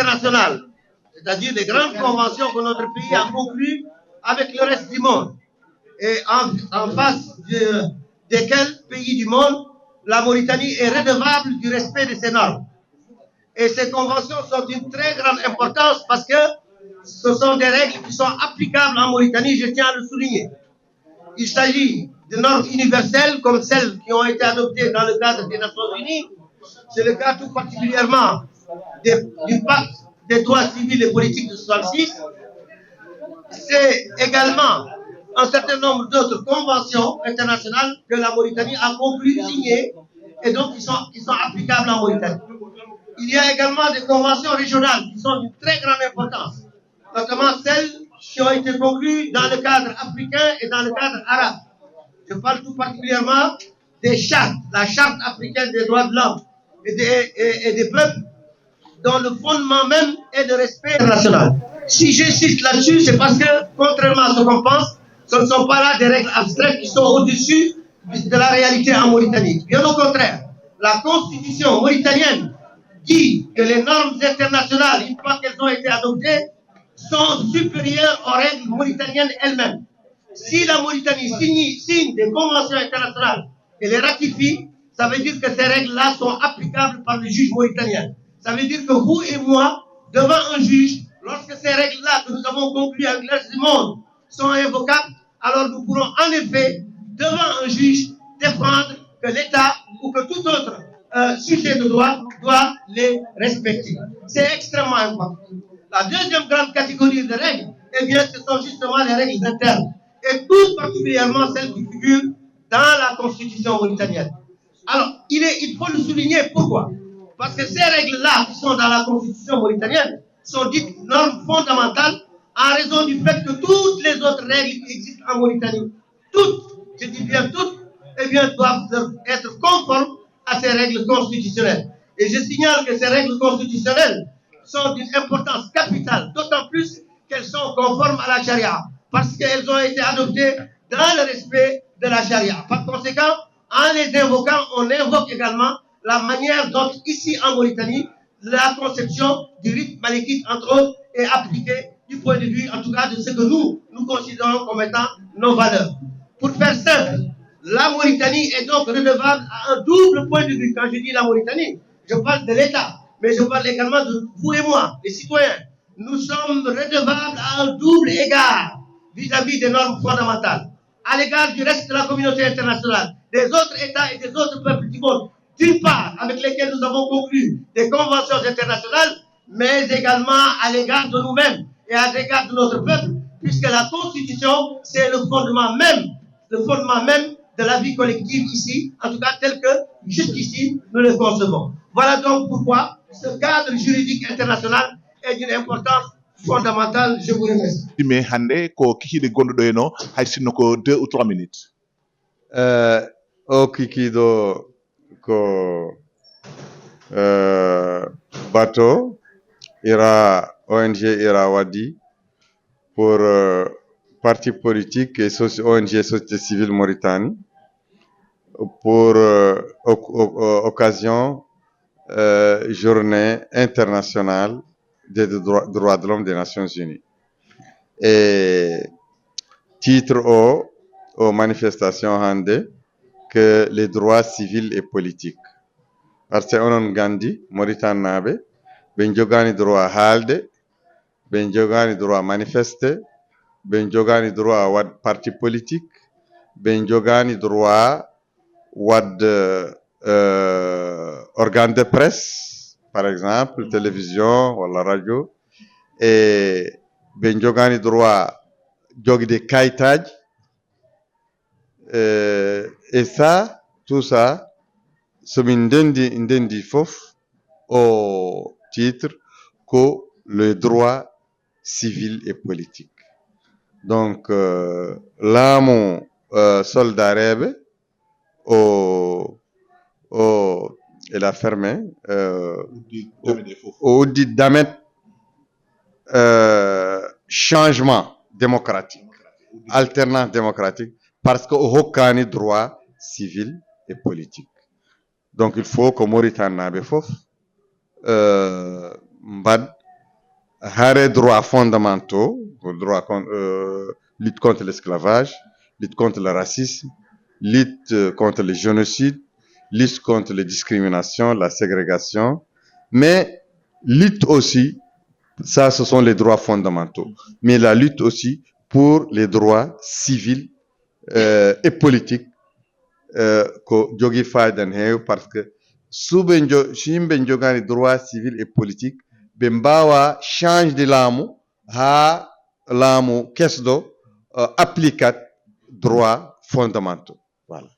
internationales, c'est-à-dire les grandes conventions que notre pays a conclues avec le reste du monde, et en face desquelles pays du monde, la Mauritanie est redevable du respect de ces normes. Et ces conventions sont d'une très grande importance parce que ce sont des règles qui sont applicables en Mauritanie, je tiens à le souligner. Il s'agit de normes universelles comme celles qui ont été adoptées dans le cadre des Nations Unies. C'est le cas tout particulièrement du pacte des droits civils et politiques de 1966. C'est également un certain nombre d'autres conventions internationales que la Mauritanie a conclues, signées, et donc qui sont applicables en Mauritanie. Il y a également des conventions régionales qui sont d'une très grande importance, notamment celles qui ont été conclues dans le cadre africain et dans le cadre arabe. Je parle tout particulièrement des chartes, la charte africaine des droits de l'homme et des peuples, dont le fondement même est le respect international. Si j'insiste là-dessus, c'est parce que, contrairement à ce qu'on pense, ce ne sont pas là des règles abstraites qui sont au-dessus de la réalité en Mauritanie. Bien au contraire, la constitution mauritanienne dit que les normes internationales, une fois qu'elles ont été adoptées, sont supérieures aux règles mauritaniennes elles-mêmes. Si la Mauritanie signe des conventions internationales et les ratifie, ça veut dire que ces règles-là sont applicables par le juge mauritanien. Ça veut dire que vous et moi, devant un juge, lorsque ces règles-là que nous avons conclues avec le reste du monde sont invocables, alors nous pourrons en effet, devant un juge, défendre que l'État ou que tout autre sujet de droit doit les respecter. C'est extrêmement important. La deuxième grande catégorie de règles, eh bien, ce sont justement les règles internes, et tout particulièrement celles qui figurent dans la Constitution mauritanienne. Alors, il faut le souligner. Pourquoi? Parce que ces règles-là qui sont dans la Constitution mauritanienne sont dites normes fondamentales en raison du fait que toutes les autres règles qui existent en Mauritanie, toutes, je dis bien toutes, eh bien, doivent être conformes à ces règles constitutionnelles. Et je signale que ces règles constitutionnelles sont d'une importance capitale, d'autant plus qu'elles sont conformes à la charia, parce qu'elles ont été adoptées dans le respect de la charia. Par conséquent, en les invoquant, on invoque également la manière dont, ici en Mauritanie, la conception du rite malékite, entre autres, est appliquée du point de vue, en tout cas, de ce que nous considérons comme étant nos valeurs. Pour faire simple, la Mauritanie est donc redevable à un double point de vue. Quand je dis la Mauritanie, je parle de l'État, mais je parle également de vous et moi, les citoyens. Nous sommes redevables à un double égard vis-à-vis des normes fondamentales, à l'égard du reste de la communauté internationale, des autres États et des autres peuples du monde, d'une part, avec lesquels nous avons conclu des conventions internationales, mais également à l'égard de nous-mêmes et à l'égard de notre peuple, puisque la Constitution, c'est le fondement même de la vie collective ici, en tout cas tel que jusqu'ici nous le concevons. Voilà donc pourquoi ce cadre juridique international est d'une importance fondamentale. Je vous remercie. Mais hande ko kikiɗe gonɗuɗo e no hay sinno ko 2 ou 3 minutes. O kikiɗo ko bateau ONG ira waɗi pour parti politique et ONG société civile Mauritanie pour occasion journée internationale des droits de l'homme des Nations Unies. Et titre aux manifestations hande que les droits civils et politiques. Parce que onon gandi Mauritanie ben jogani droit haalde, ben jogani droit manifester, ben jogani droit wad parti politique, ben jogani droit wad organe de presse, par exemple télévision ou la radio, et ben jogani droit jogde kayitaji, et ça, tout ça, somin ndendi fof au titre que le droit civil et politique. Donc, là, mon soldat rêve, elle a fermé, au dit d'amet changement démocratique, alternance démocratique, parce qu'il n'y a aucun droit civil et politique. Donc, il faut que Mauritanie n'abe fof, mbad hare droits fondamentaux, lutte contre l'esclavage, lutte contre le racisme, lutte contre le génocide, lutte contre les discriminations, la ségrégation, mais lutte aussi, ça ce sont les droits fondamentaux, mais la lutte aussi pour les droits civils et politiques ko jogi faydan heew par ce que suɓe yimɓe jogani droit civil et politique ɓe mbawa change de laamu ha laamu kesɗo applicat droit fondamentaux voilà.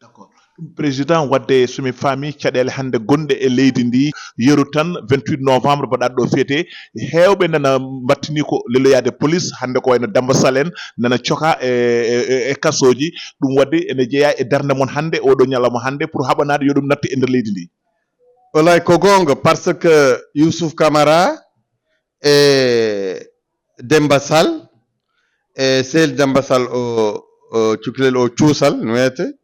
D'accord. Président wadde somi faami caɗele hannde gonɗe e leydi ndi yeru tan 28 novembre mbaɗaɗo ɗo feete heewɓe nana mbattini ko leloyade police hannde ko wayno Damba Sall en nana coka e kasoji ɗum wadde ene jeeya e darde mon hannde oɗo ñalawma hannde pour haɓanade yo ɗum natti e nder leydi ndi. Walay ko gonga parce que Youssouf Camara e Demba Sall e Seydi Demba Sall o cukalel o cuusal no wiyete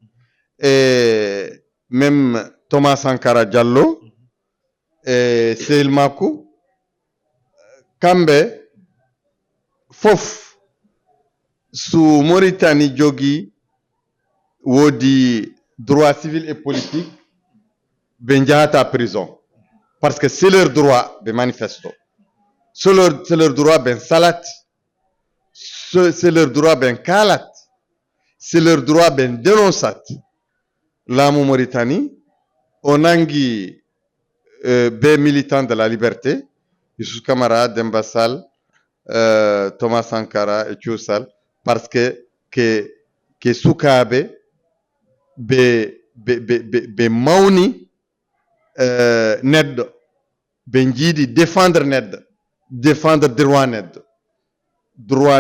et même Thomas Sankara Diallo et Sehil Makou kamɓe fof su Mauritanie jogi woodi droit civil et politique ɓe jahata prison parce que c'est leur droit ɓe manifesto c'est leur droit ɓen salat c'est leur droit ɓen kalat c'est leur droit ɓen dénonçat laamu Mauritanie o nangi be militants de la liberté Youssouf Camara, Demba Sall, Thomas Sankara et Cuusal parce que sukaɓe ɓe mawni neɗɗo ɓe jiiɗi défendre neɗɗo défendre droit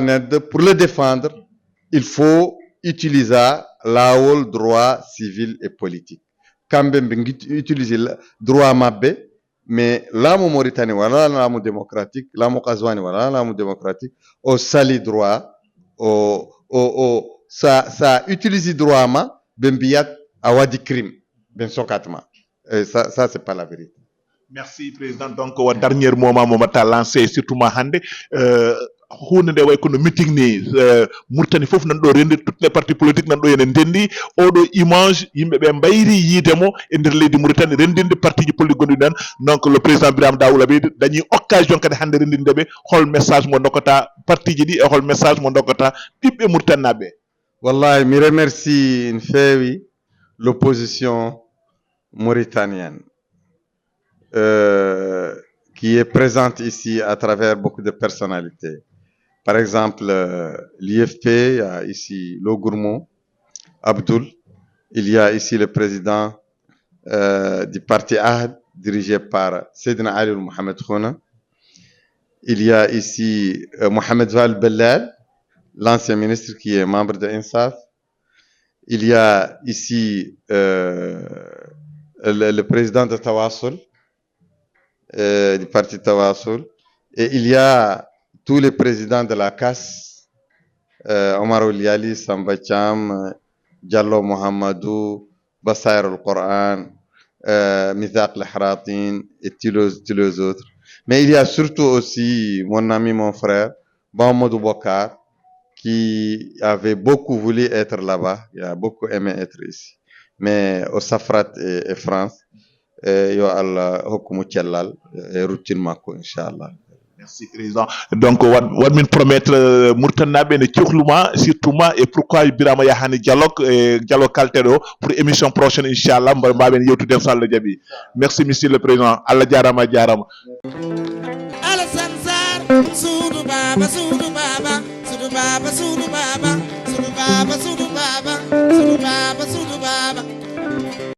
neɗɗo pour le défendre il faut utiliser laawol droit civil et politique kamɓe ɓe utiliser droit maɓɓe mais laamu Mauritanie wala laamu démocratique laamu Qazwani wala laamu démocratique o sali droit sa utilise droit ma ɓe mbiyat a waɗi crime ɓen sokatma et ça c'est pas la vérité. Merci président. Donc o dernier moment mo mbatta lancé surtout ma hannde hunde nde way kono meeting ni Mauritanie fof nan ɗo rendi toutes les partis politiques nan ɗo ene ndendi oɗo image yimɓe ɓe mbayri yiidemo e nder leydi Mauritanie rendinde parti ji politique gonɗi ɗan donc le président Birame Daoula Beydi dañi occasion kadi hannde rendindeɓe hol message mo dokkata parti ji ɗi e hol message mo dokkata ɓiɓɓe Mauritanie naɓe. Wallahi mi remercie no feewi l'opposition mauritanienne qui est présente ici à travers beaucoup de personnalités. Par exemple, l'IFP, il y a ici Lo Gourmou, Abdoul. Il y a ici le président du parti Ahd, dirigé par Seydina Ali Mohamed Khouna. Il y a ici Mohamed Val Bellal, l'ancien ministre qui est membre de INSAF. Il y a ici le président de Tawassul, du parti Tawassul. Et il y a tous les présidents de la CAS, Omar Ouliali, Samba Cham, Diallo Mohamedou, Bassair al-Qur'an, Mithaq al-Haratin et tous les autres. Mais il y a surtout aussi mon ami, mon frère, Bahamadou Bokar, qui avait beaucoup voulu être là-bas, il a beaucoup aimé être ici. Mais au Safrat et France, yo Allah hokkumu cellal e routine makko inchallah. Merci président. Donc wat min promettre Mauritanaɓe ne cohluma surtout ma et pourquoi Birama yahani dialogue kalteɗo pour émission prochaine inchallah mbawen yewtude so Allah jaaɓi. Merci monsieur le président. Allah jarama jarama. Alassane Sarr suudu baba suudu baba suudu baba suudu baba suudu baba suudu baba suudu baba suudu baba